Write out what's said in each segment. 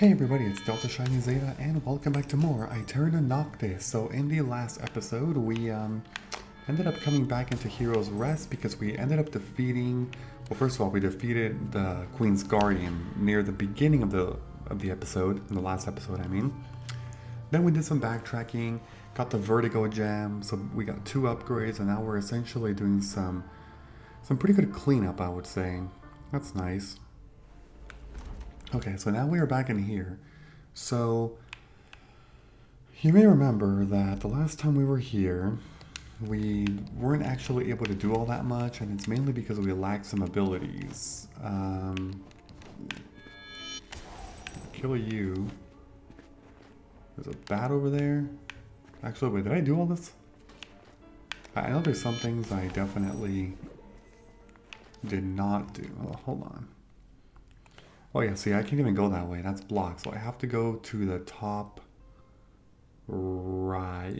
Hey everybody, it's Delta Shiny Zeta, and welcome back to more Aeterna Noctis. So in the last episode, we ended up coming back into Hero's Rest because we ended up defeating, well, first of all, we defeated the Queen's Guardian near the beginning of the episode, in the last episode I mean. Then we did some backtracking, got the Vertigo Gem, so we got 2 upgrades, and now we're essentially doing some pretty good cleanup, I would say. That's nice. Okay, so now we are back in here. So, you may remember that the last time we were here, we weren't actually able to do all that much, and it's mainly because we lacked some abilities. Kill you. There's a bat over there. Actually, wait, did I do all this? I know there's some things I definitely did not do. Oh, hold on. Oh yeah, see, I can't even go that way. That's blocked. So I have to go to the top right,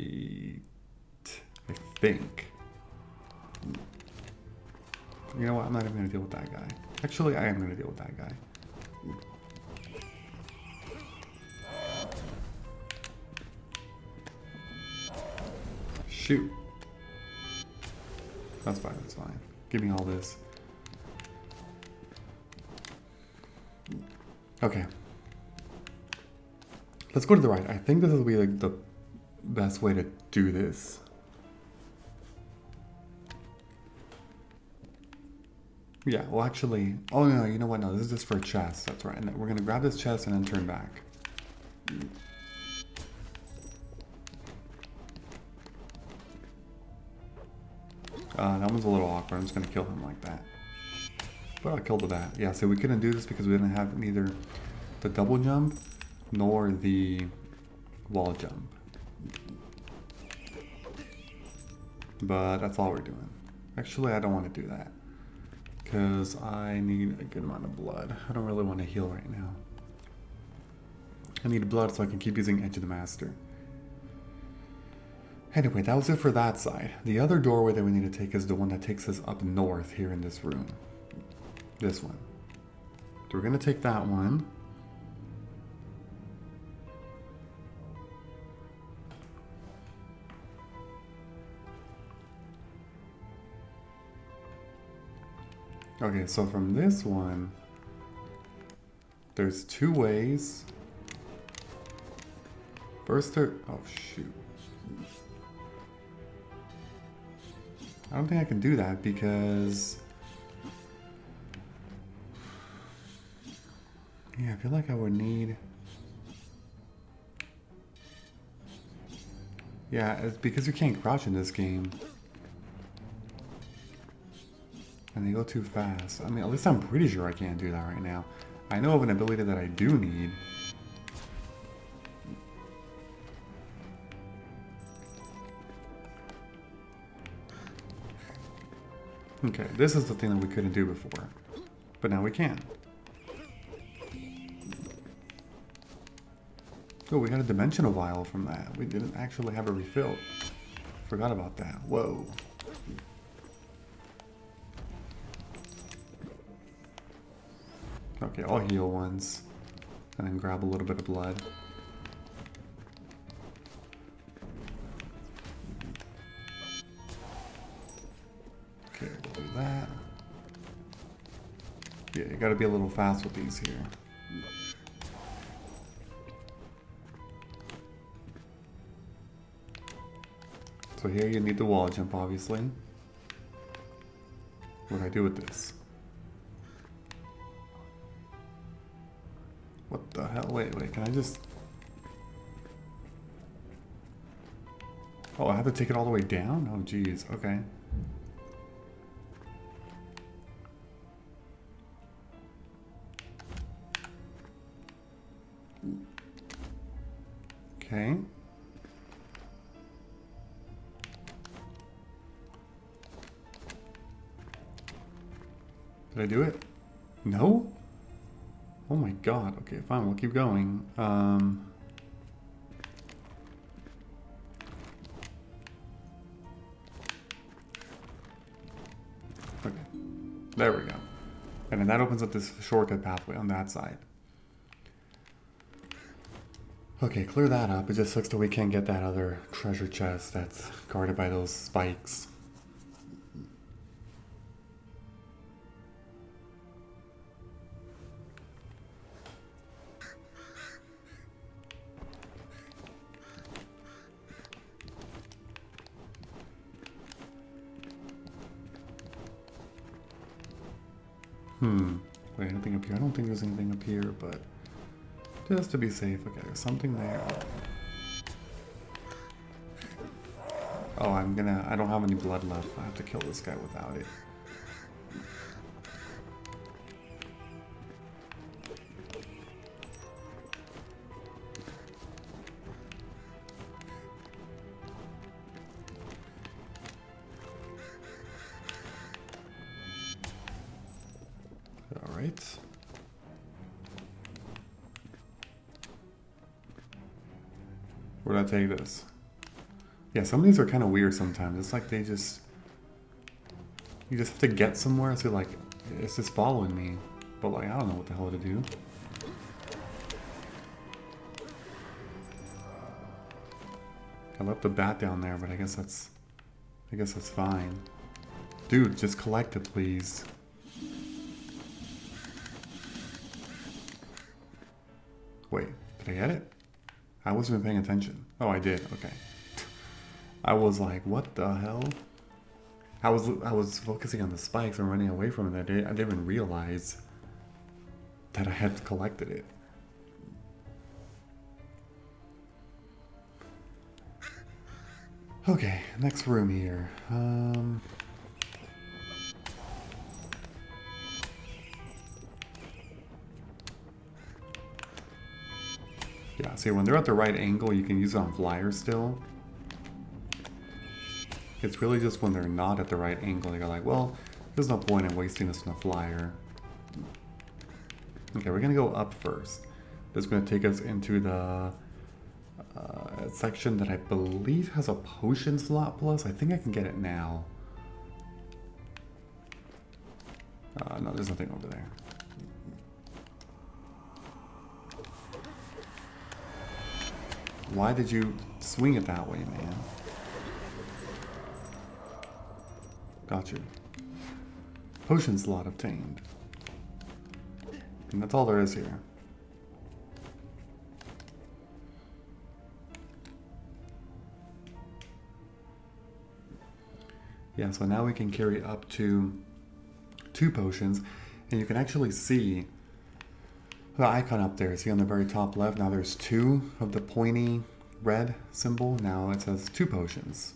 I think. You know what? I'm not even going to deal with that guy. Actually, I am going to deal with that guy. Shoot. That's fine, that's fine. Give me all this. Okay. Let's go to the right. I think this will be like the best way to do this. Yeah, well actually, oh no, you know what, no, this is just for a chest, that's right. And we're gonna grab this chest and then turn back. That one's a little awkward, I'm just gonna kill him like that. But I'll kill the bat. Yeah, so we couldn't do this because we didn't have neither the double jump nor the wall jump. But that's all we're doing. Actually, I don't want to do that because I need a good amount of blood. I don't really want to heal right now. I need blood so I can keep using Edge of the Master. Anyway, that was it for that side. The other doorway that we need to take is the one that takes us up north here in this room. This one. So we're going to take that one. Okay, so from this one, there's 2 ways. First, oh shoot. I don't think I can do that because... yeah, I feel like I would need... yeah, it's because you can't crouch in this game. And they go too fast. I mean, at least I'm pretty sure I can't do that right now. I know of an ability that I do need. Okay, this is the thing that we couldn't do before. But now we can. Oh, we got a dimensional vial from that. We didn't actually have it refilled. Forgot about that. Whoa. Okay, I'll heal once. And then grab a little bit of blood. Okay, we'll do that. Yeah, you gotta be a little fast with these here. So here you need the wall jump, obviously. What do I do with this? What the hell? Wait, can I just... oh, I have to take it all the way down? Oh, geez, okay. Okay. Did I do it? No? Oh my god. Okay, fine. We'll keep going. Okay. There we go. And then that opens up this shortcut pathway on that side. Okay, clear that up. It just sucks that we can't get that other treasure chest that's guarded by those spikes. Wait, anything up here? I don't think there's anything up here, but just to be safe. Okay, there's something there. Oh, I don't have any blood left. I have to kill this guy without it. Alright. Where did I take this? Yeah, some of these are kind of weird sometimes. It's like you just have to get somewhere, so like, it's just following me. But like, I don't know what the hell to do. I left the bat down there, but I guess that's fine. Dude, just collect it, please. Wait, did I get it? I wasn't even paying attention. Oh, I did. Okay. I was like, what the hell? I was focusing on the spikes and running away from it. I didn't even realize that I had collected it. Okay, next room here. Yeah, see, when they're at the right angle, you can use it on flyers still. It's really just when they're not at the right angle, you're like, well, there's no point in wasting this on a flyer. Okay, we're gonna go up first. This is gonna take us into the section that I believe has a potion slot plus. I think I can get it now. No, there's nothing over there. Why did you swing it that way, man? Got you. Potion slot obtained. And that's all there is here. Yeah, so now we can carry up to 2 potions, and you can actually see the icon up there. See on the very top left, now there's 2 of the pointy red symbol. Now it says 2 potions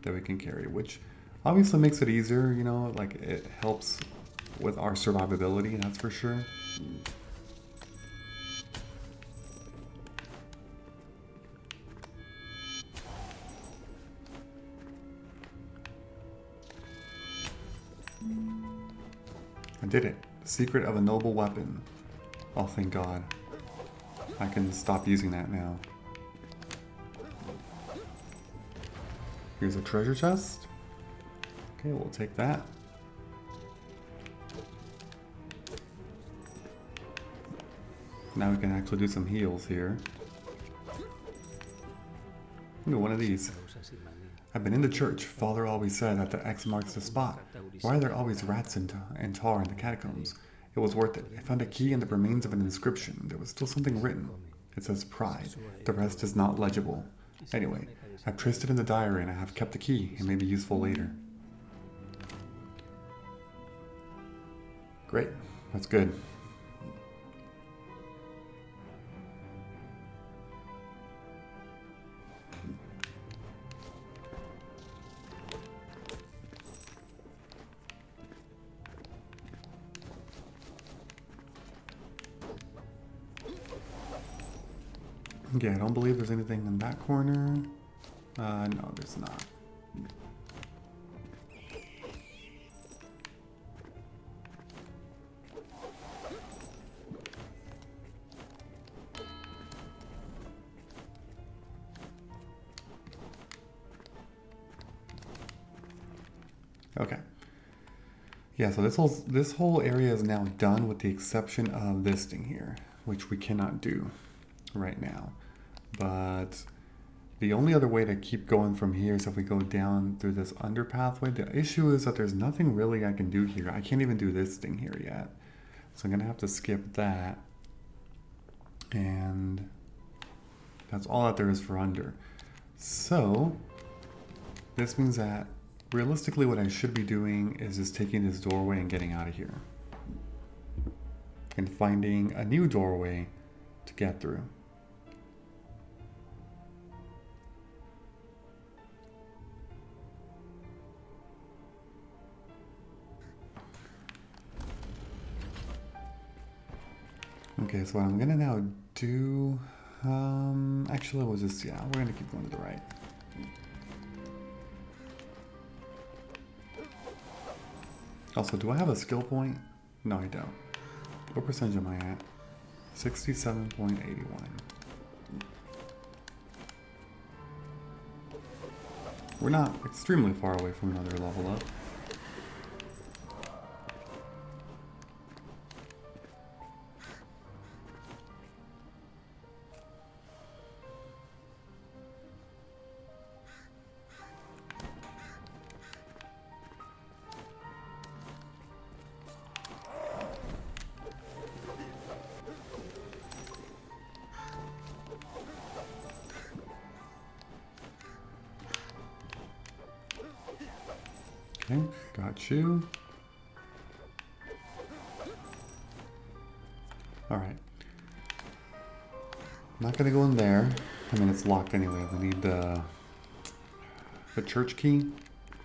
that we can carry, which obviously makes it easier, you know, like it helps with our survivability, that's for sure. I did it. The secret of a noble weapon. Oh, thank God. I can stop using that now. Here's a treasure chest. Okay, we'll take that. Now we can actually do some heals here. Ooh, one of these. I've been in the church. Father always said that the X marks the spot. Why are there always rats and tar in the catacombs? It was worth it. I found a key and the remains of an inscription. There was still something written. It says pride. The rest is not legible. Anyway, I've traced it in the diary and I have kept the key. It may be useful later. Great. That's good. Okay, I don't believe there's anything in that corner. No, there's not. Okay. Yeah, so this whole area is now done with the exception of this thing here, which we cannot do right now. but the only other way to keep going from here is if we go down through this under pathway. The issue is that there's nothing really I can do here. I can't even do this thing here yet. So I'm going to have to skip that. And that's all that there is for under. So this means that realistically what I should be doing is just taking this doorway and getting out of here. And finding a new doorway to get through. Okay, so what I'm gonna now do, actually we'll just, yeah, we're gonna keep going to the right. Also, do I have a skill point? No, I don't. What percentage am I at? 67.81. We're not extremely far away from another level up. Okay, got you. Alright. Not gonna go in there. I mean, it's locked anyway. We need the church key.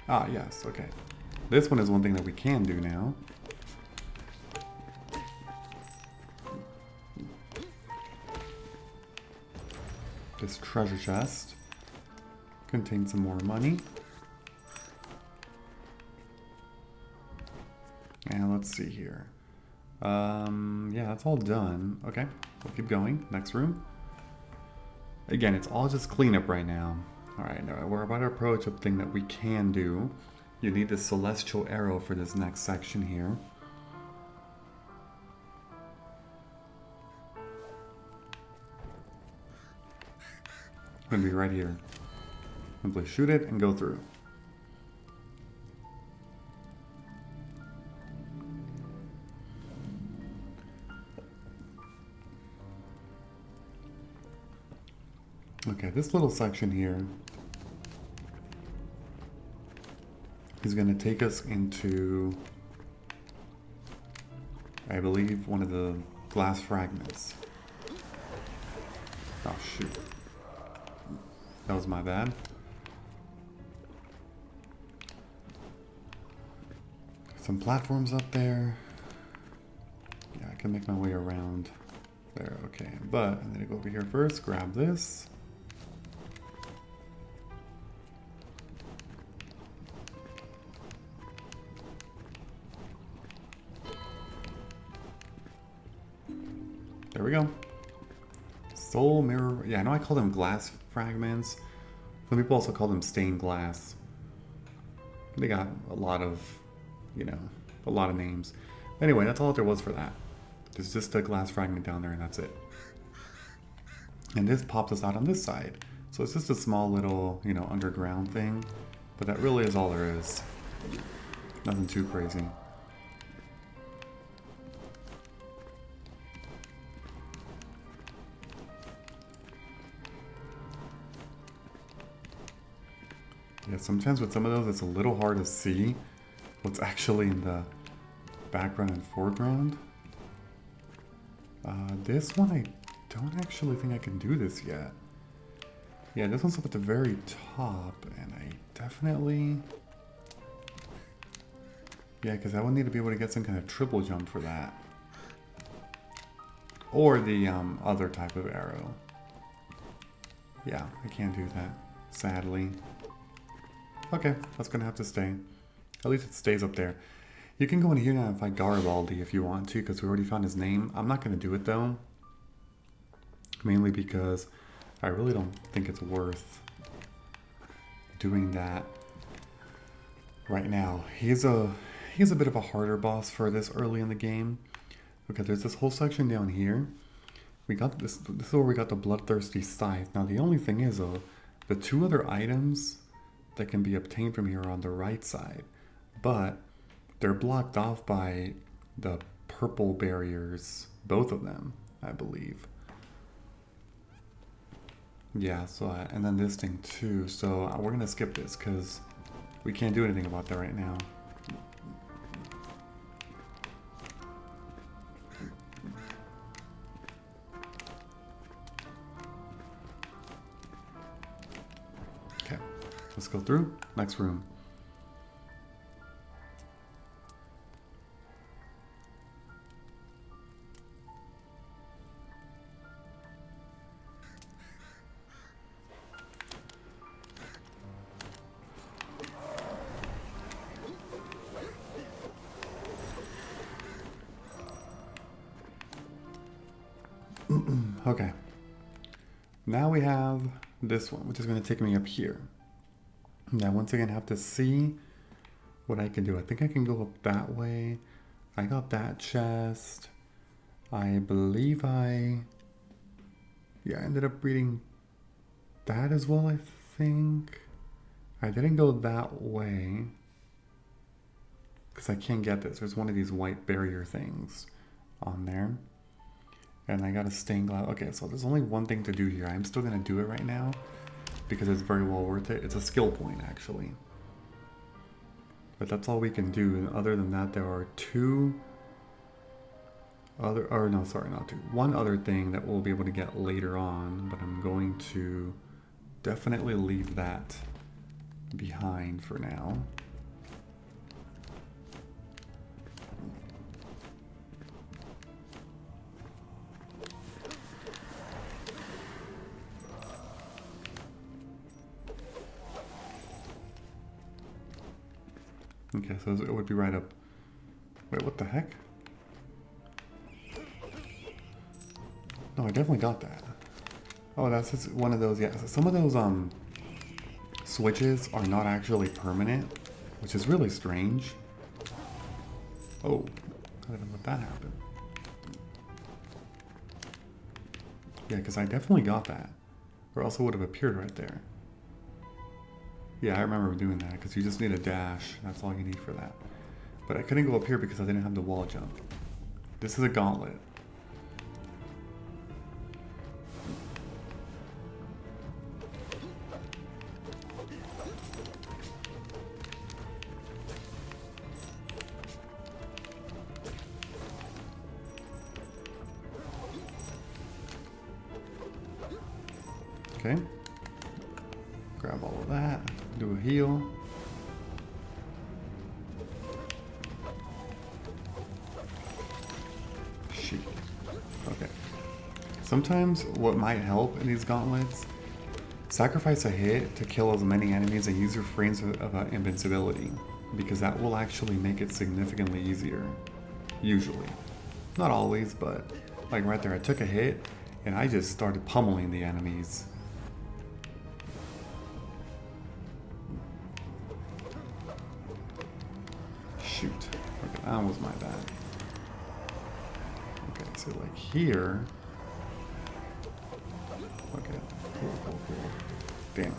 Ah, yes, okay. This one is one thing that we can do now. This treasure chest contains some more money. And let's see here. Yeah, that's all done. Okay, we'll keep going. Next room. Again, it's all just cleanup right now. Alright, now we're about to approach a thing that we can do. You need the celestial arrow for this next section here. It's gonna be right here. Simply shoot it and go through. Okay, this little section here is going to take us into, I believe, one of the glass fragments. Oh, shoot. That was my bad. Some platforms up there. Yeah, I can make my way around there. Okay, but I'm going to go over here first, grab this. There we go. Soul mirror. Yeah, I know I call them glass fragments. Some people also call them stained glass. They got a lot of, you know, a lot of names. Anyway, that's all there was for that. There's just a glass fragment down there and that's it. And this pops us out on this side. So it's just a small little, you know, underground thing. But that really is all there is. Nothing too crazy. Yeah, sometimes with some of those, it's a little hard to see what's actually in the background and foreground. This one, I don't actually think I can do this yet. Yeah, this one's up at the very top, and I definitely... Yeah, because I would need to be able to get some kind of triple jump for that. Or the other type of arrow. Yeah, I can't do that, sadly. Okay, that's gonna have to stay. At least it stays up there. You can go in here now and fight Garibaldi if you want to, because we already found his name. I'm not gonna do it though. Mainly because I really don't think it's worth doing that right now. He's a bit of a harder boss for this early in the game. Okay, there's this whole section down here. we got this. This is where we got the bloodthirsty scythe. Now the only thing is though, the two other items that can be obtained from here are on the right side, but they're blocked off by the purple barriers, both of them, I believe. Yeah, so and then this thing too. So we're gonna skip this because we can't do anything about that right now. Okay, let's go through. Next room. Okay, now we have this one, which is going to take me up here. Now, once again, I have to see what I can do. I think I can go up that way. I got that chest. I believe I ended up reading that as well, I think. I didn't go that way because I can't get this. There's one of these white barrier things on there. And I got a stained glass. Okay, so there's only one thing to do here. I'm still gonna do it right now because it's very well worth it. It's a skill point, actually. But that's all we can do. And other than that, there are one other thing that we'll be able to get later on, but I'm going to definitely leave that behind for now. Okay, so it would be right up. Wait, what the heck? No, I definitely got that. Oh, that's just one of those. Yeah, so some of those switches are not actually permanent, which is really strange. Oh, I didn't let that happen. Yeah, because I definitely got that, or else it would have appeared right there. Yeah, I remember doing that, because you just need a dash. That's all you need for that. But I couldn't go up here because I didn't have the wall jump. This is a gauntlet. Okay. Grab all of that. Do a heal. Shoot. Okay. Sometimes what might help in these gauntlets, sacrifice a hit to kill as many enemies and use your frames of invincibility, because that will actually make it significantly easier. Usually. Not always, but like right there, I took a hit and I just started pummeling the enemies. Shoot. Okay, that was my bad. Okay, so like here. Okay, cool. Damn it.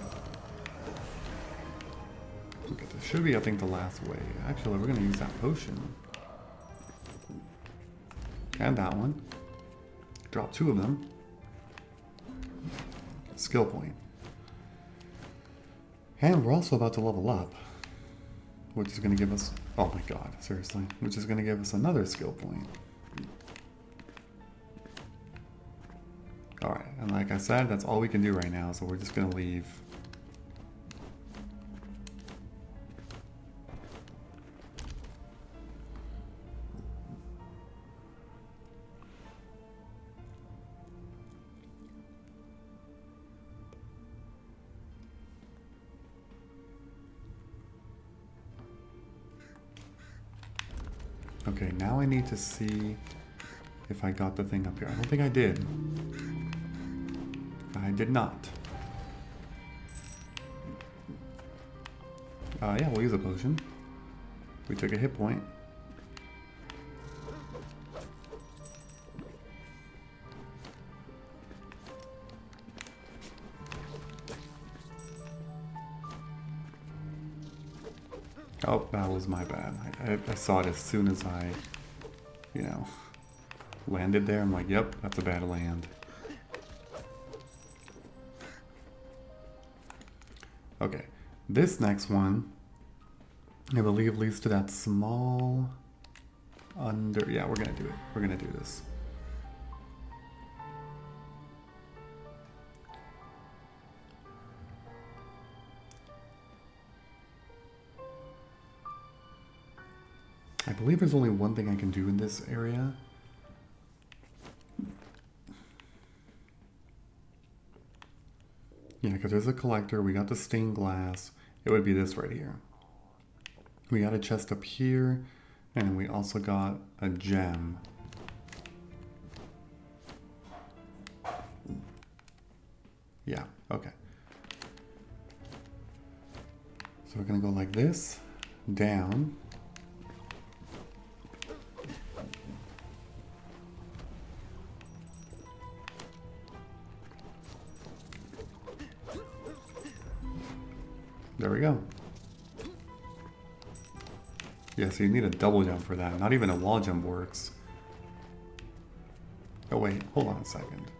Okay, this should be, I think, the last way. Actually, we're gonna use that potion. And that one. Drop two of them. Skill point. And we're also about to level up, which is going to give us, oh my god, seriously, which is going to give us another skill point. Alright, and like I said, that's all we can do right now, so we're just going to leave. Okay, now I need to see if I got the thing up here. I don't think I did. I did not. Yeah, we'll use a potion. We took a hit point. Oh, that was my bad. I saw it as soon as I, you know, landed there. I'm like, yep, that's a bad land. Okay, this next one, I believe, leads to that small under... Yeah, we're gonna do it. We're gonna do this. I believe there's only one thing I can do in this area. Yeah, because there's a collector, we got the stained glass. It would be this right here. We got a chest up here, and we also got a gem. Yeah, okay. So we're gonna go like this, down. There we go. Yeah, so you need a double jump for that. Not even a wall jump works. Oh wait, hold on a second.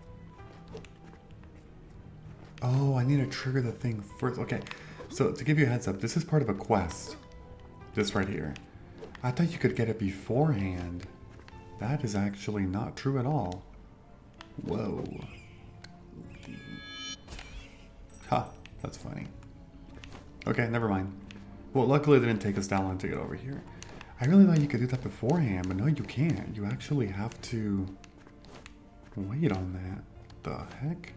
Oh, I need to trigger the thing first. Okay, so to give you a heads up, this is part of a quest. This right here. I thought you could get it beforehand. That is actually not true at all. Whoa. Ha, that's funny. Okay, never mind. Well, luckily it didn't take us that long to get over here. I really thought you could do that beforehand, but no, you can't. You actually have to wait on that. The heck?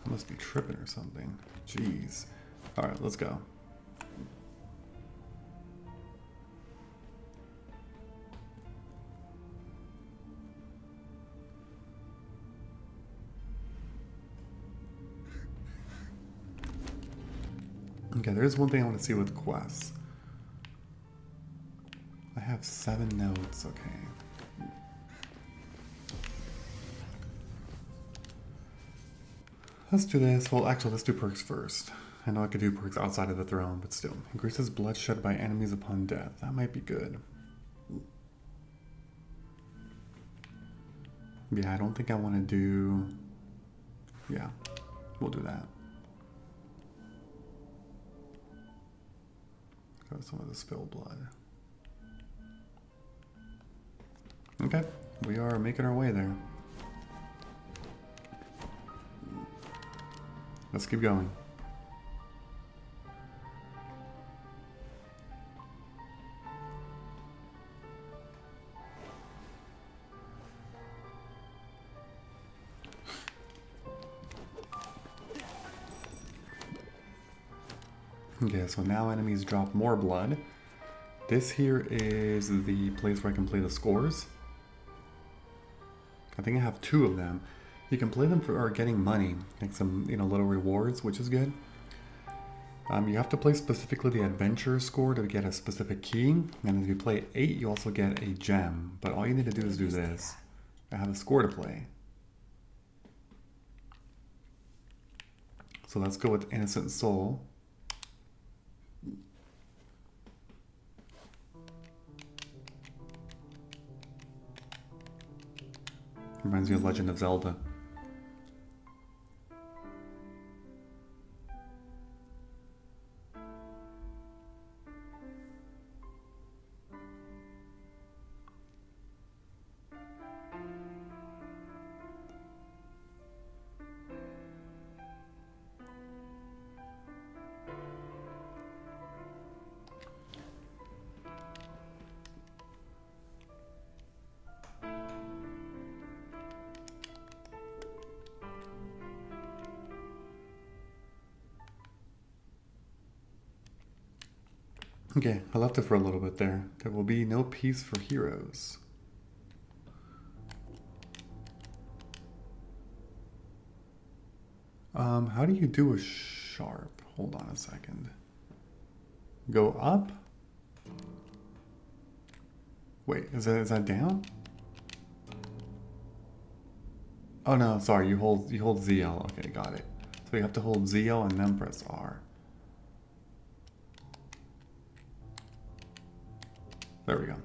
I must be tripping or something. Jeez. Alright, let's go. Okay, there's one thing I want to see with quests. I have 7 notes, okay. Let's do this. Well, actually, let's do perks first. I know I could do perks outside of the throne, but still. Increases bloodshed by enemies upon death. That might be good. Yeah, I don't think I want to do... Yeah, we'll do that. Got some of the spilled blood. Okay, we are making our way there. Let's keep going. Okay, so now enemies drop more blood. This here is the place where I can play the scores. I think I have 2 of them. You can play them for getting money, like some, you know, little rewards, which is good. You have to play specifically the adventure score to get a specific key, and if you play 8, you also get a gem. But all you need to do is do this. I have a score to play. So let's go with Innocent Soul. Reminds me of Legend of Zelda. Okay, I left it for a little bit there. There will be no peace for heroes. How do you do a sharp? Hold on a second. Go up? Wait, is that down? Oh no, sorry, you hold ZL. Okay, got it. So you have to hold ZL and then press R. There we go.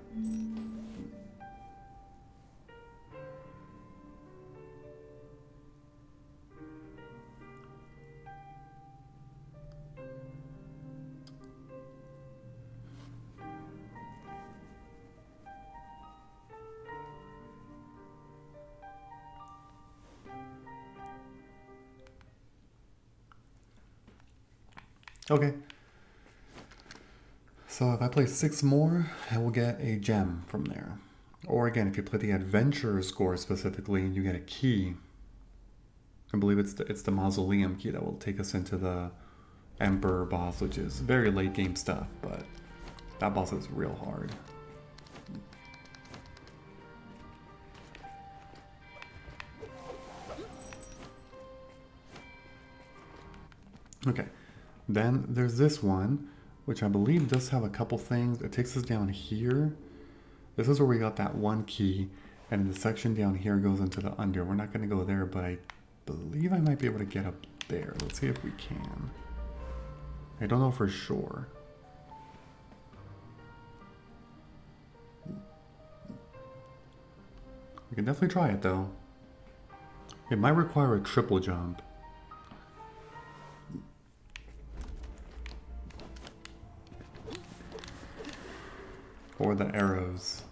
Okay. So if I play 6 more, I will get a gem from there. Or again, if you play the adventure score specifically, you get a key. I believe it's the mausoleum key that will take us into the Emperor boss, which is very late game stuff, but that boss is real hard. Okay, then there's this one, which I believe does have a couple things. It takes us down here. This is where we got that one key, and the section down here goes into the under. We're not going to go there, but I believe I might be able to get up there. Let's see if we can. I don't know for sure. We can definitely try it though. It might require a triple jump. Or the arrows.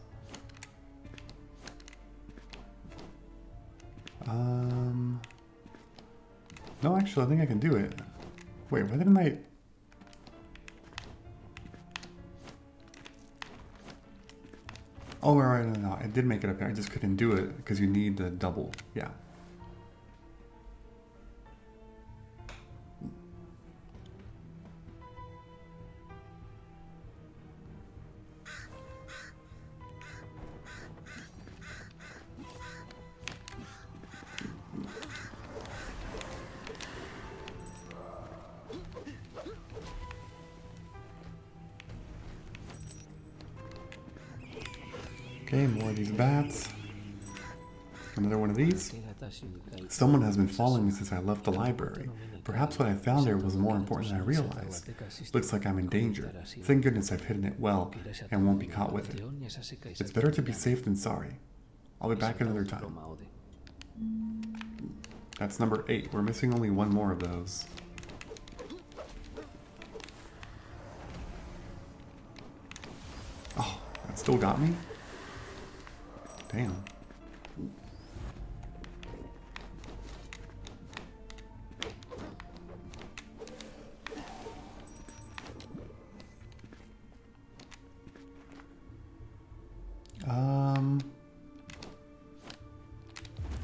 No, actually, I think I can do it. Wait, why didn't I... Oh, right, no, I did make it up there. I just couldn't do it because you need the double. Yeah. Okay, more of these bats. Another one of these. Someone has been following me since I left the library. Perhaps what I found there was more important than I realized. Looks like I'm in danger. Thank goodness I've hidden it well and won't be caught with it. It's better to be safe than sorry. I'll be back another time. That's number 8. We're missing only one more of those. Oh, that still got me? Damn.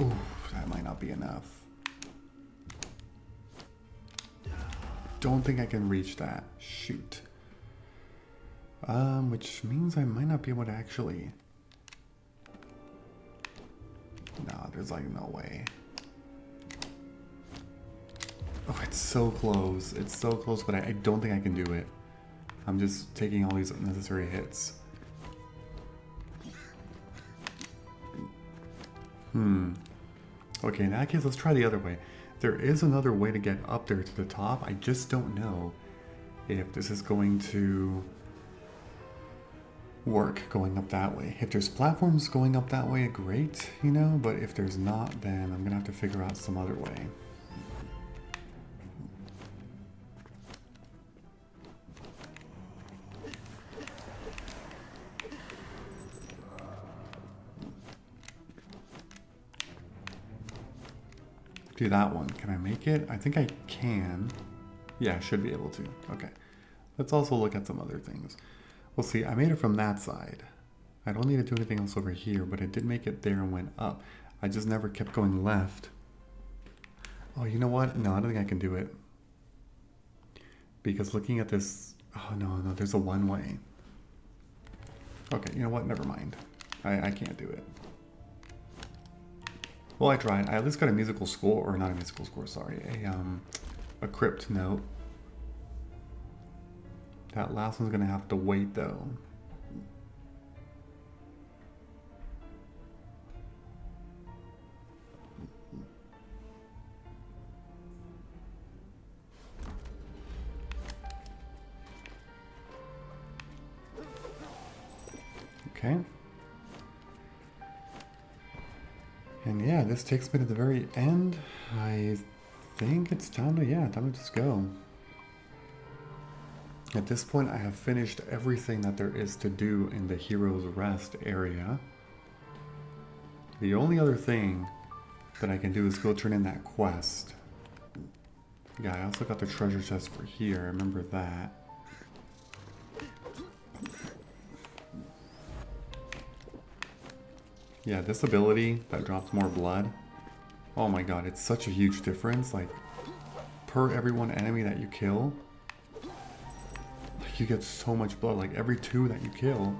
Ooh, that might not be enough. Don't think I can reach that. Shoot. Which means I might not be able to actually... No, there's like no way. Oh, it's so close. It's so close, but I don't think I can do it. I'm just taking all these unnecessary hits. Okay, in that case, let's try the other way. There is another way to get up there to the top. I just don't know if this is going to work going up that way. If there's platforms going up that way, great, you know, but if there's not, then I'm gonna have to figure out some other way. Do that one. Can I make it? I think I can. Yeah, I should be able to. Okay. Let's also look at some other things. Well, see, I made it from that side. I don't need to do anything else over here, but I did make it there and went up. I just never kept going left. Oh, you know what? No, I don't think I can do it. Because looking at this... Oh, no, there's a one way. Okay, you know what? Never mind. I can't do it. Well, I tried. I at least got a musical score, or not a musical score, sorry. A crypt note. That last one's gonna have to wait, though. Okay. And yeah, this takes me to the very end. I think it's time to, time to just go. At this point, I have finished everything that there is to do in the Hero's Rest area. The only other thing that I can do is go turn in that quest. Yeah, I also got the treasure chest for here, remember that. Yeah, this ability that drops more blood. Oh my god, it's such a huge difference. Like, per every one enemy that you kill, like, you get so much blood. Like, every 2 that you kill,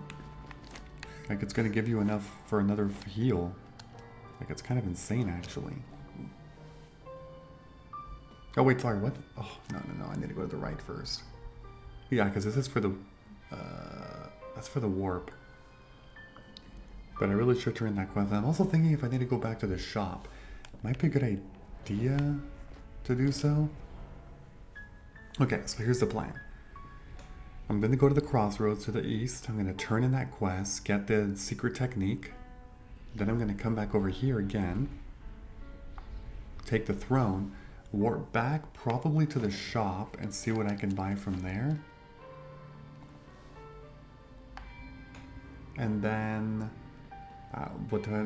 like, it's gonna give you enough for another heal. Like, it's kind of insane, actually. Oh, wait, sorry, what? Oh, no, I need to go to the right first. Yeah, because this is for the, that's for the warp. But I really should turn in that quest. I'm also thinking if I need to go back to the shop. Might be a good idea to do so. Okay, so here's the plan. I'm going to go to the crossroads to the east. I'm going to turn in that quest, get the secret technique. Then I'm going to come back over here again. Take the throne. Warp back probably to the shop and see what I can buy from there. And then,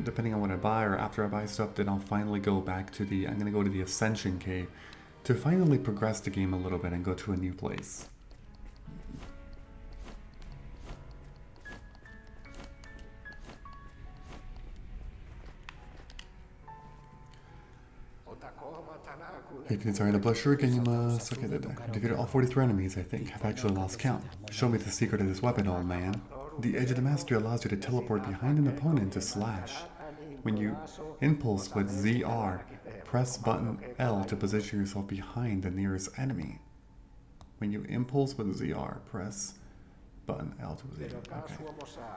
depending on what I buy or after I buy stuff, then I'll finally go back to the, I'm going to go to the Ascension Cave to finally progress the game a little bit and go to a new place. If you desire the blood shuriken, you must... Okay, defeated all 43 enemies, I think. I've actually lost count. Show me the secret of this weapon, old man. The edge of the mastery allows you to teleport behind an opponent to slash. When you impulse with ZR, press button L to position yourself behind the nearest enemy. When you impulse with ZR, press button L to position. Okay.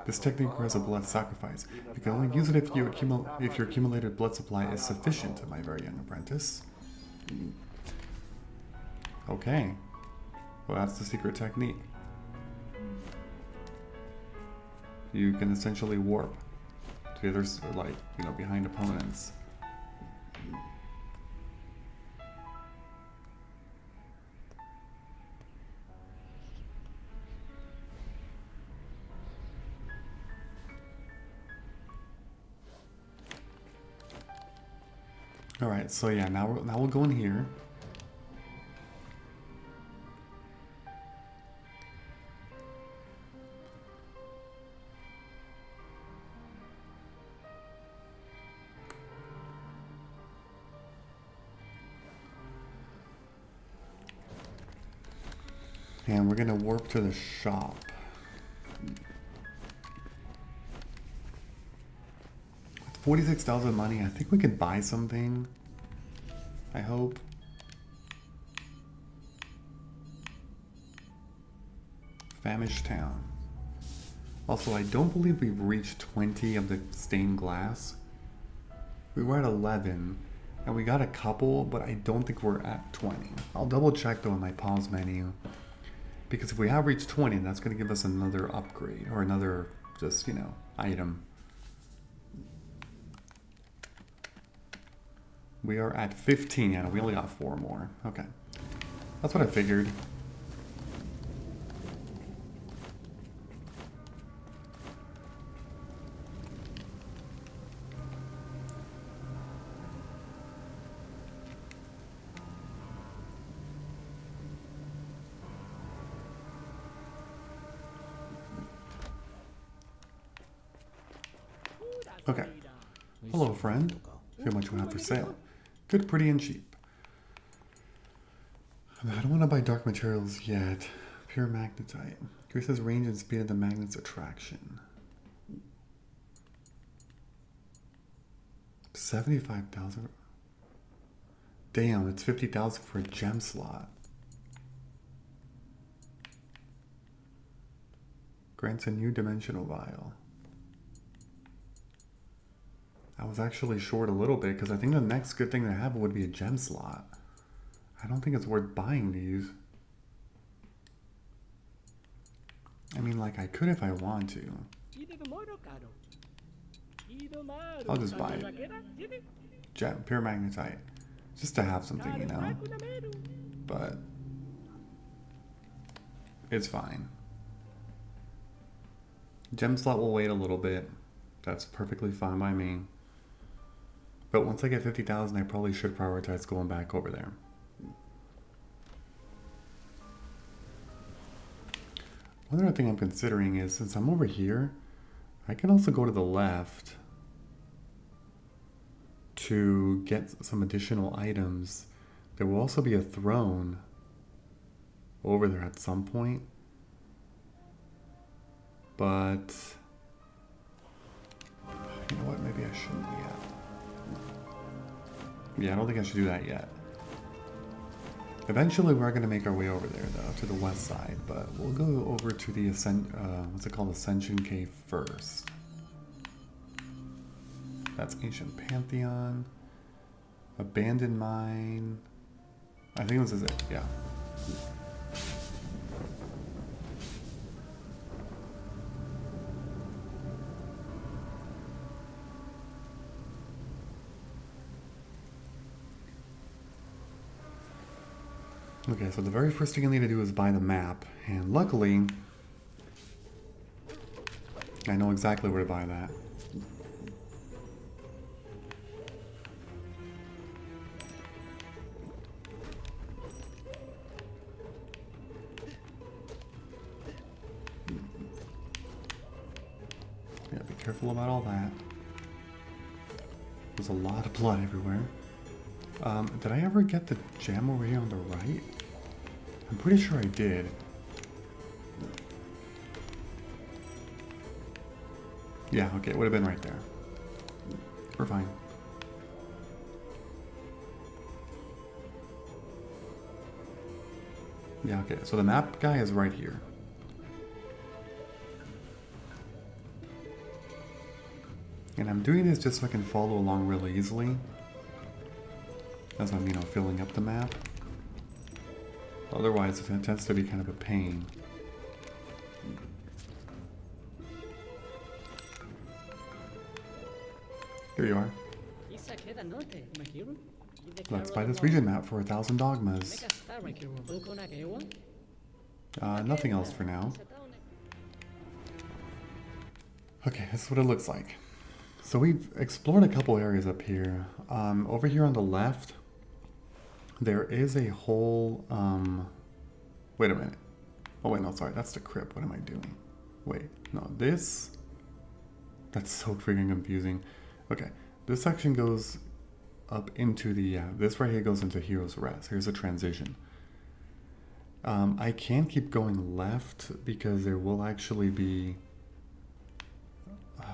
This technique requires a blood sacrifice. You can only use it if your accumulated blood supply is sufficient, my very young apprentice. Okay. Well, that's the secret technique. You can essentially warp to the other, like, you know, behind opponents. All right, so yeah, now we'll go in here. And we're gonna warp to the shop. With 46,000 money, I think we can buy something. I hope. Famished Town. Also, I don't believe we've reached 20 of the stained glass. We were at 11, and we got a couple, but I don't think we're at 20. I'll double check though in my pause menu. Because if we have reached 20, that's going to give us another upgrade, or another, just, you know, item. We are at 15, and we only got 4 more. Okay. That's what I figured. Okay. Hello, friend. How much we have for sale? Good, pretty, and cheap. I don't want to buy dark materials yet. Pure magnetite. Increases range and speed of the magnet's attraction. 75,000. Damn, it's 50,000 for a gem slot. Grants a new dimensional vial. I was actually short a little bit because I think the next good thing to have would be a gem slot. I don't think it's worth buying these. I mean, like, I could if I want to. I'll just buy it. Pure magnetite. Just to have something, you know? But it's fine. Gem slot will wait a little bit. That's perfectly fine by me. But once I get 50,000, I probably should prioritize going back over there. One other thing I'm considering is, since I'm over here, I can also go to the left to get some additional items. There will also be a throne over there at some point. But you know what, maybe I shouldn't yet. Yeah, I don't think I should do that yet. Eventually we're going to make our way over there though, to the west side, but we'll go over to the what's it called, Ascension Cave first. That's Ancient Pantheon. Abandoned Mine. I think this is it, yeah. Okay, so the very first thing I need to do is buy the map, and luckily, I know exactly where to buy that. Yeah, be careful about all that. There's a lot of blood everywhere. Did I ever get the gem over here on the right? I'm pretty sure I did. Yeah, okay, it would have been right there. We're fine. Yeah, okay, so the map guy is right here. And I'm doing this just so I can follow along really easily. As I'm, you know, filling up the map. Otherwise, it tends to be kind of a pain. Here you are. Let's buy this region map for 1,000 dogmas. Nothing else for now. Okay, this is what it looks like. So we've explored a couple areas up here. Over here on the left, there is a whole, wait a minute. Oh wait, no, sorry, that's the crypt. What am I doing? Wait, no, that's so freaking confusing. Okay, this section goes up into the, this right here goes into Hero's Rest. Here's a transition. I can keep going left because there will actually be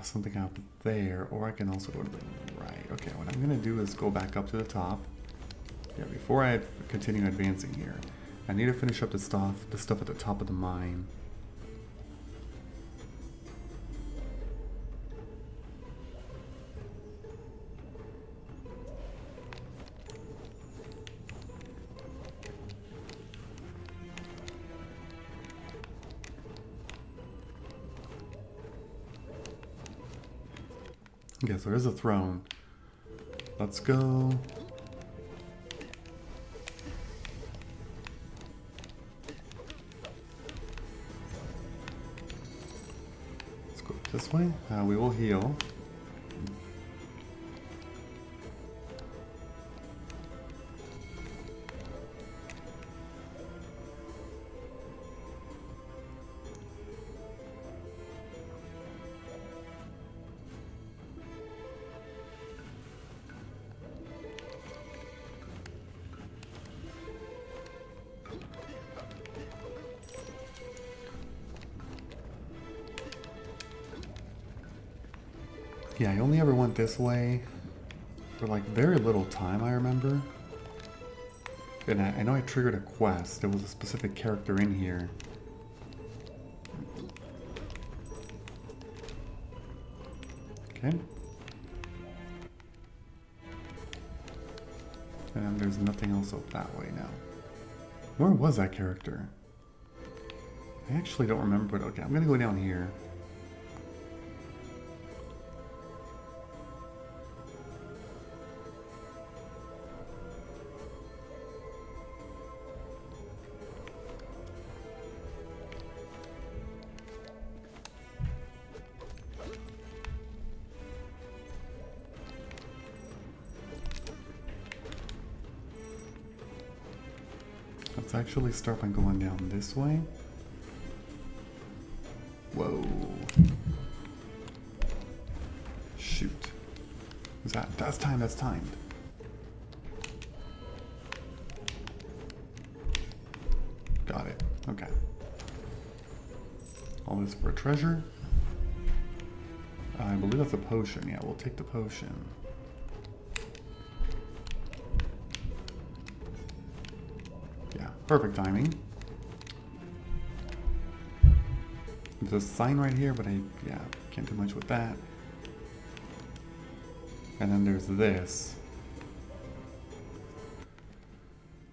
something out there, or I can also go to the right. Okay, what I'm gonna do is go back up to the top. Yeah, before I continue advancing here, I need to finish up the stuff at the top of the mine. Okay, so there's a throne. Let's go. Let's go this way. We will heal. Yeah, I only ever went this way for like very little time, I remember. And I know I triggered a quest. There was a specific character in here. Okay. And there's nothing else up that way now. Where was that character? I actually don't remember, but okay, I'm gonna go down here. Let's actually start by going down this way. Whoa. Shoot. Is that's timed, that's timed. Got it. Okay. All this for a treasure. I believe that's a potion. Yeah, we'll take the potion. Yeah, perfect timing. There's a sign right here, but yeah, can't do much with that. And then there's this.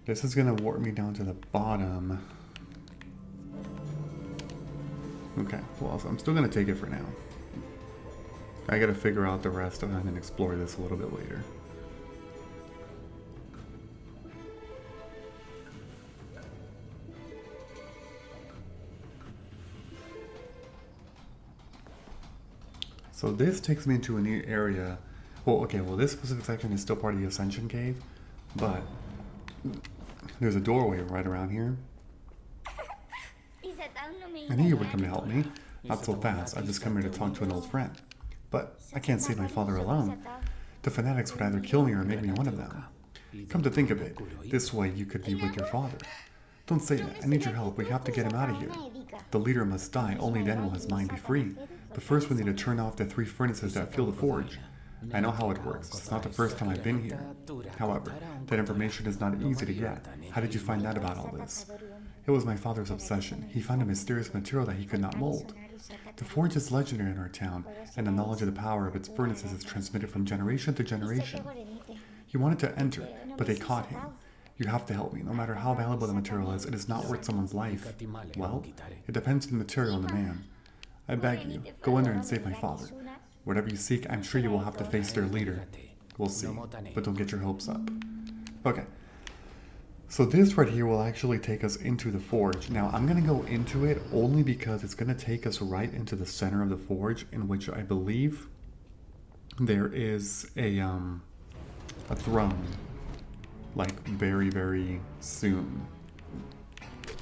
This is gonna warp me down to the bottom. Okay, well, I'm still gonna take it for now. I gotta figure out the rest of it and then explore this a little bit later. So this takes me into a new area. Well, okay, well this specific section is still part of the Ascension Cave, but there's a doorway right around here. I knew you would come to help me. Not so fast, I've just come here to talk to an old friend. But I can't save my father alone. The fanatics would either kill me or make me one of them. Come to think of it, this way you could be with your father. Don't say that, I need your help, we have to get him out of here. The leader must die, only then will his mind be free. But first we need to turn off the 3 furnaces that fuel the forge. I know how it works, it's not the first time I've been here. However, that information is not easy to get. How did you find out about all this? It was my father's obsession. He found a mysterious material that he could not mold. The forge is legendary in our town, and the knowledge of the power of its furnaces is transmitted from generation to generation. He wanted to enter, but they caught him. You have to help me. No matter how valuable the material is, it is not worth someone's life. Well, it depends on the material and the man. I beg you, go in there and save my father. Whatever you seek, I'm sure you will have to face their leader. We'll see, but don't get your hopes up. Okay. So this right here will actually take us into the forge. Now, I'm going to go into it only because it's going to take us right into the center of the forge, in which I believe there is a throne, like very, very soon.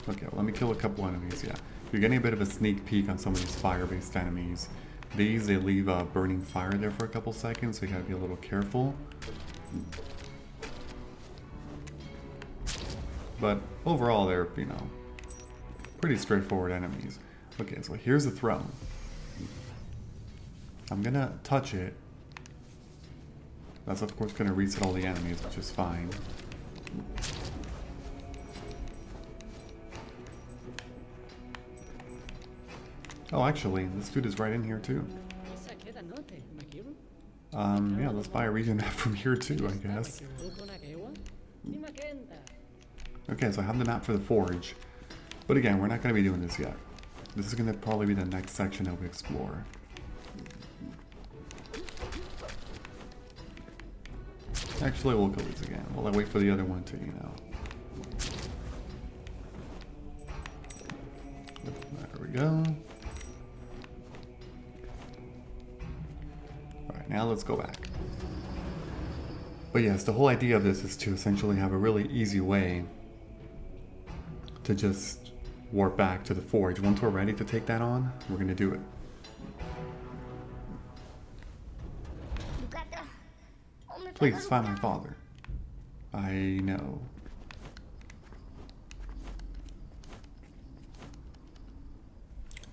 Okay, well, let me kill a couple enemies, yeah. You're getting a bit of a sneak peek on some of these fire-based enemies. They leave burning fire there for a couple seconds, so you gotta be a little careful. But overall, they're, you know, pretty straightforward enemies. Okay, so here's the throne. I'm gonna touch it. That's of course gonna reset all the enemies, which is fine. Oh, actually, this dude is right in here too. Yeah, let's buy a region map from here too, I guess. Okay, so I have the map for the forge. But again, we're not going to be doing this yet. This is going to probably be the next section that we explore. Actually, we'll go these again. While I wait for the other one to, you know. There we go. Alright, now let's go back. But yes, the whole idea of this is to essentially have a really easy way to just warp back to the forge. Once we're ready to take that on, we're going to do it. Please, find my father. I know.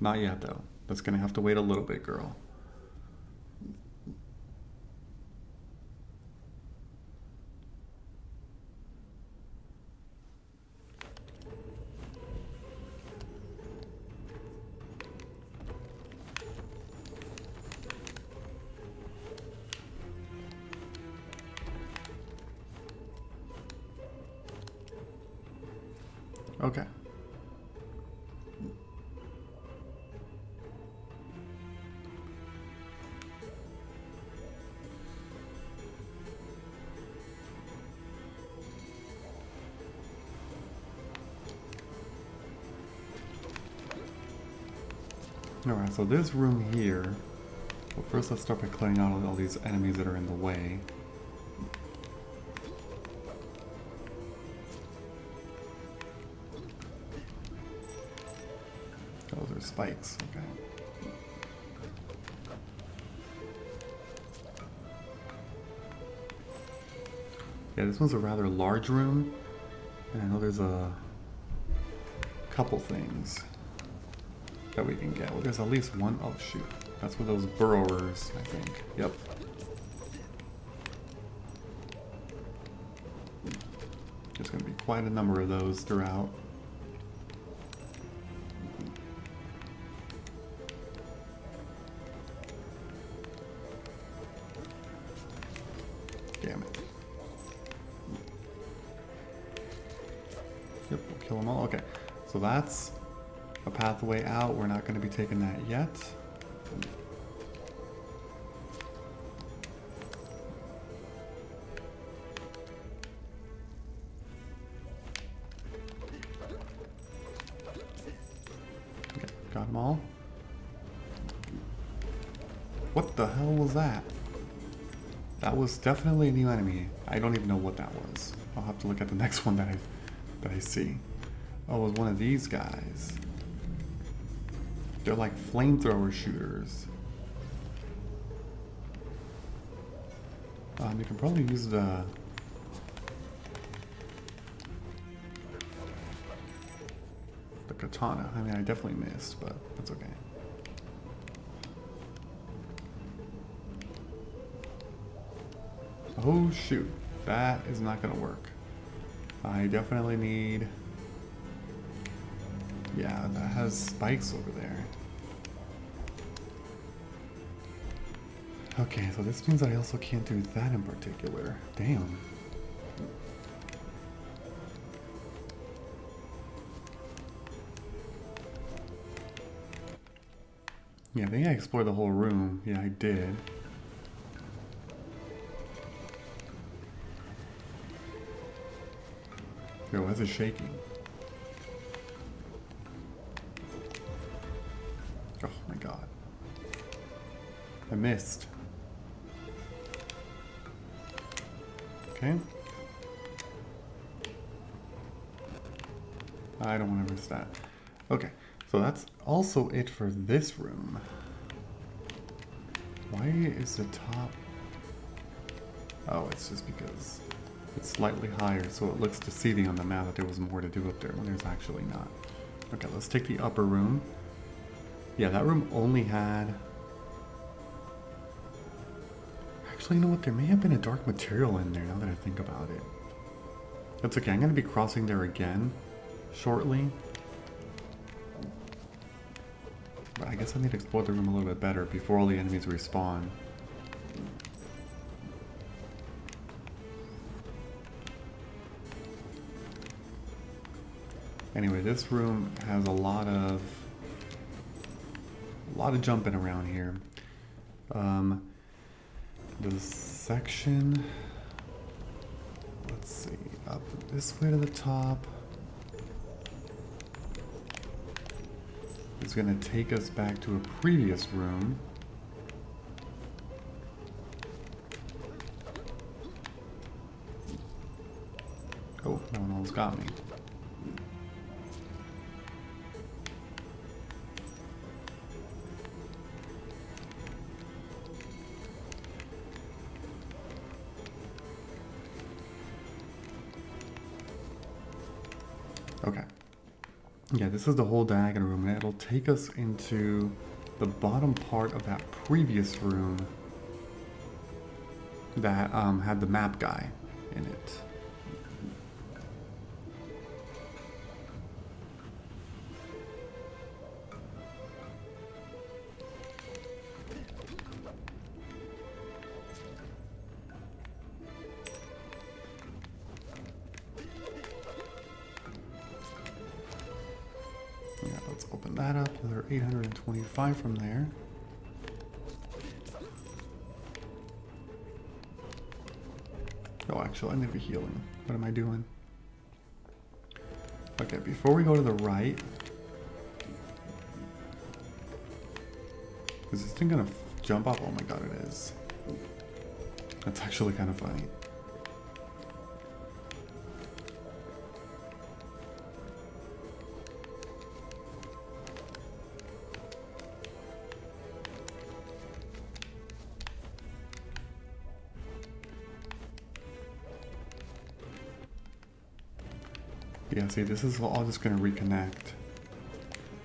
Not yet, though. That's going to have to wait a little bit, girl. Okay. Alright, so this room here, well, first let's start by clearing out all these enemies that are in the way. there's spikes. Okay. Yeah, this one's a rather large room. And I know there's a couple things that we can get. Well, there's at least one. Oh, shoot. That's where those burrowers, I think. Yep. There's going to be quite a number of those throughout. Damn it. Yep, we'll kill them all. Okay, so that's a pathway out. We're not going to be taking that yet. Okay, got them all. What the hell was that? That was definitely a new enemy. I don't even know what that was. I'll have to look at the next one that I see. Oh, it was one of these guys. They're like flamethrower shooters. You can probably use the katana. I mean, I definitely missed, but that's okay. Oh shoot, that is not gonna work. I definitely need... Yeah, that has spikes over there. Okay, so this means I also can't do that in particular. Damn. Yeah, I think I explored the whole room. Yeah, I did. Yo, why is it shaking? Oh my god. I missed. Okay. I don't want to miss that. Okay, so that's also it for this room. Why is the top... Oh, it's just because it's slightly higher, so it looks deceiving on the map that there was more to do up there when there's actually not. Okay, let's take the upper room. Yeah, that room only had... Actually, you know what? There may have been a dark material in there now that I think about it. That's okay. I'm going to be crossing there again shortly. But I guess I need to explore the room a little bit better before all the enemies respawn. Anyway, this room has a lot of jumping around here. The section, let's see, up this way to the top is going to take us back to a previous room. Oh, no one almost got me. Okay. Yeah, this is the whole diagonal room, and it'll take us into the bottom part of that previous room that had the map guy in it. Open that up, another 825 from there. Oh, actually, I need to be healing. What am I doing? Okay, before we go to the right, is this thing gonna jump up? Oh my god, it is. That's actually kind of funny. Yeah, see, this is all just going to reconnect.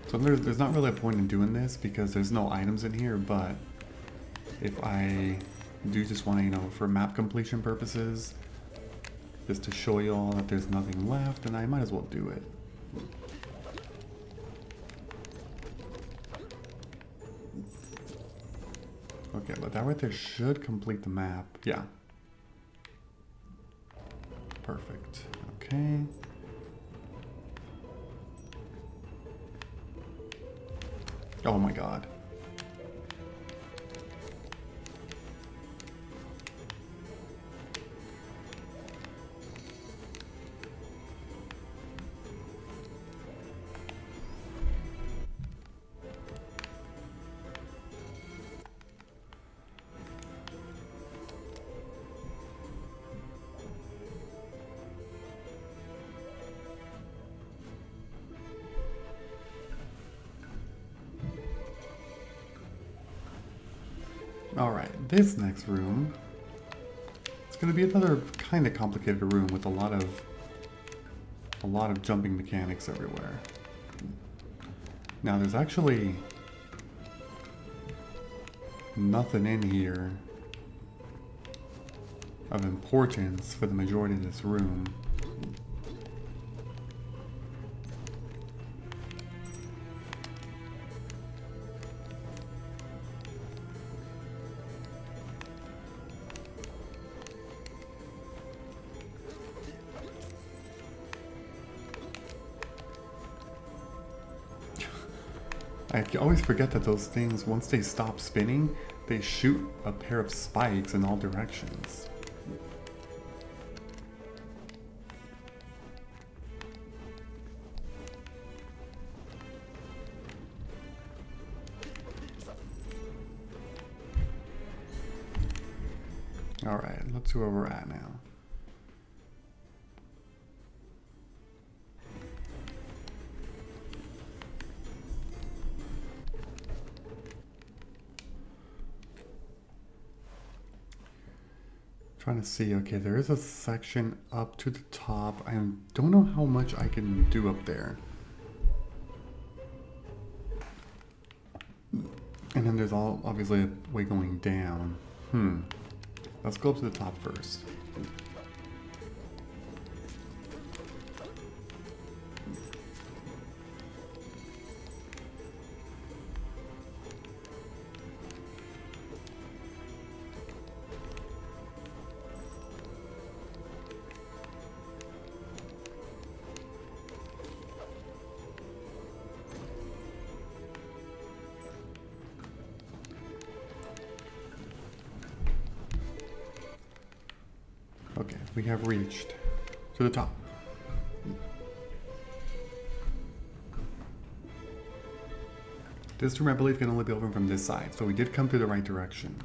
So there's not really a point in doing this because there's no items in here, but if I do just want to, you know, for map completion purposes, just to show you all that there's nothing left, then I might as well do it. Okay, but that right there should complete the map. Yeah. Perfect. Okay. Oh my god. Alright, this next room, it's going to be another kind of complicated room with a lot of jumping mechanics everywhere. Now there's actually nothing in here of importance for the majority of this room. I always forget that those things, once they stop spinning, they shoot a pair of spikes in all directions. Alright, let's see where we're at now. Trying to see, okay, there is a section up to the top. I don't know how much I can do up there. And then there's obviously a way going down. Let's go up to the top first. Okay, we have reached to the top. This room, I believe, can only be opened from this side, so we did come through the right direction.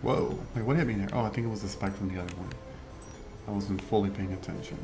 Whoa, wait, what hit me there? Oh, I think it was the spike from the other one. I wasn't fully paying attention.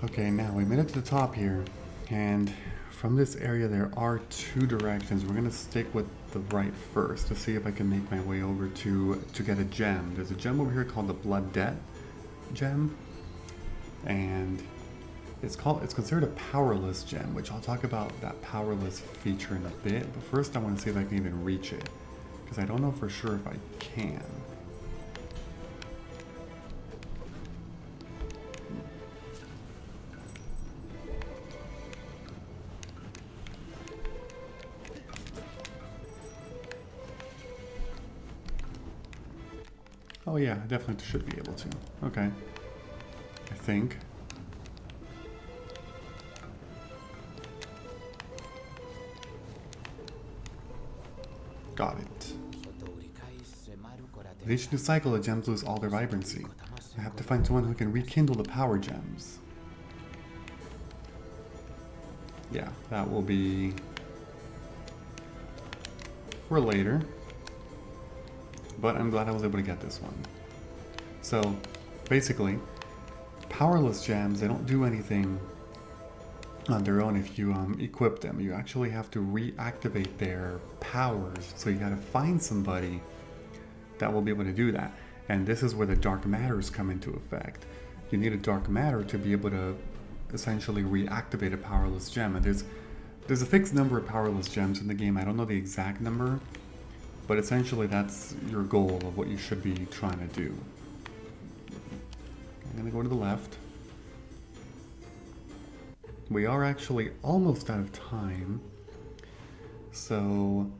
Okay, now we made it to the top here, and from this area there are two directions. We're gonna stick with the right first to see if I can make my way over to get a gem. There's a gem over here called the Blood Debt gem, and it's considered a powerless gem, which I'll talk about that powerless feature in a bit, but first I want to see if I can even reach it, because I don't know for sure if I can. Oh yeah, I definitely should be able to. Okay. I think. Got it. With each new cycle, the gems lose all their vibrancy. I have to find someone who can rekindle the power gems. Yeah, that will be for later. But I'm glad I was able to get this one. So, basically, powerless gems, they don't do anything on their own if you equip them. You actually have to reactivate their powers. So you gotta find somebody that will be able to do that. And this is where the dark matters come into effect. You need a dark matter to be able to essentially reactivate a powerless gem. And there's a fixed number of powerless gems in the game. I don't know the exact number, but essentially that's your goal of what you should be trying to do. I'm gonna go to the left. We are actually almost out of time, so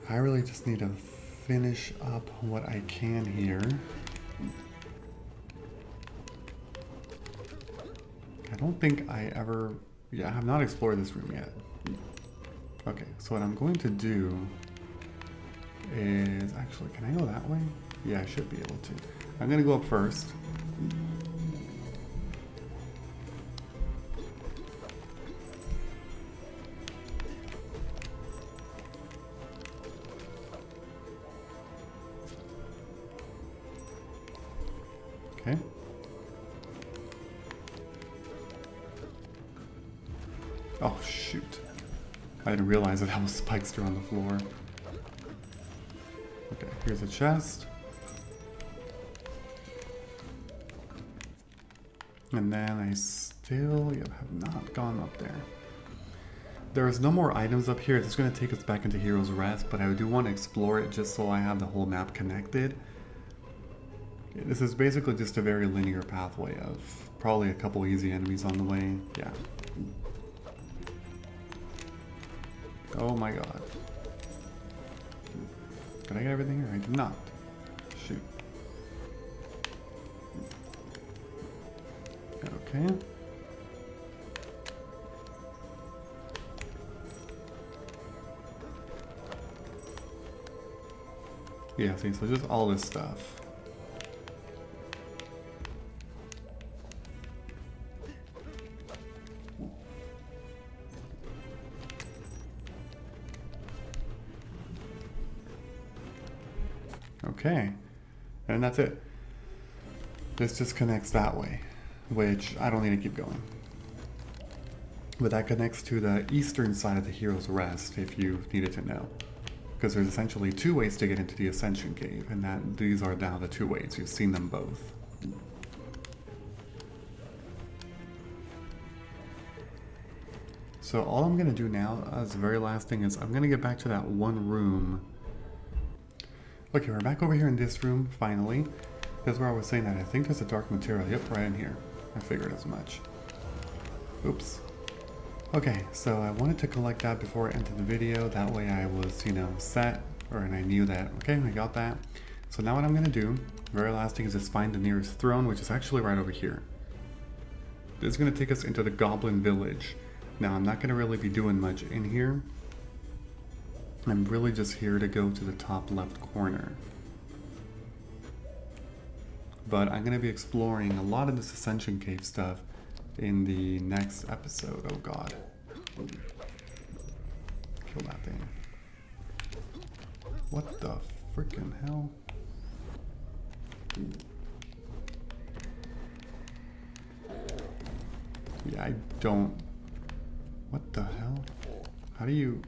I really just need to finish up what I can here. I don't think I ever... Yeah, I have not explored this room yet. Okay, so what I'm going to do is... Actually, can I go that way? Yeah, I should be able to. I'm going to go up first. Okay. Oh, shoot. I didn't realize that was spikes around the floor. Okay, here's a chest. And then I still have not gone up there. There's no more items up here. It's going to take us back into Hero's Rest, but I do want to explore it just so I have the whole map connected. Okay, this is basically just a very linear pathway of probably a couple easy enemies on the way. Yeah. Oh my god. Did I get everything here? I did not. Shoot. Okay. Yeah, see, so just all this stuff. Okay, and that's it. This just connects that way, which I don't need to keep going. But that connects to the eastern side of the Hero's Rest, if you needed to know. Because there's essentially two ways to get into the Ascension Cave, and that these are now the two ways. You've seen them both. So all I'm going to do now, as the very last thing, is I'm going to get back to that one room. Okay, we're back over here in this room, finally. That's where I was saying that I think there's a dark material. Yep, right in here. I figured as much. Oops. Okay, so I wanted to collect that before I ended the video. That way I was, set, and I knew that, okay, I got that. So now what I'm going to do, very last thing, is just find the nearest throne, which is actually right over here. This is going to take us into the Goblin Village. Now, I'm not going to really be doing much in here. I'm really just here to go to the top left corner. But I'm going to be exploring a lot of this Ascension Cave stuff in the next episode. Oh god. Kill that thing. What the freaking hell? Yeah, I don't... What the hell? How do you...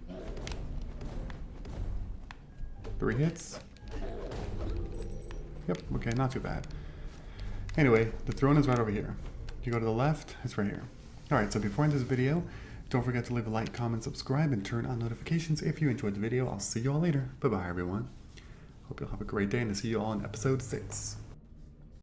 3 hits? Yep, okay, not too bad. Anyway, the throne is right over here. You go to the left, it's right here. Alright, so before I end this video, don't forget to leave a like, comment, subscribe, and turn on notifications if you enjoyed the video. I'll see you all later. Bye-bye, everyone. Hope you'll have a great day, and I'll see you all in episode 6.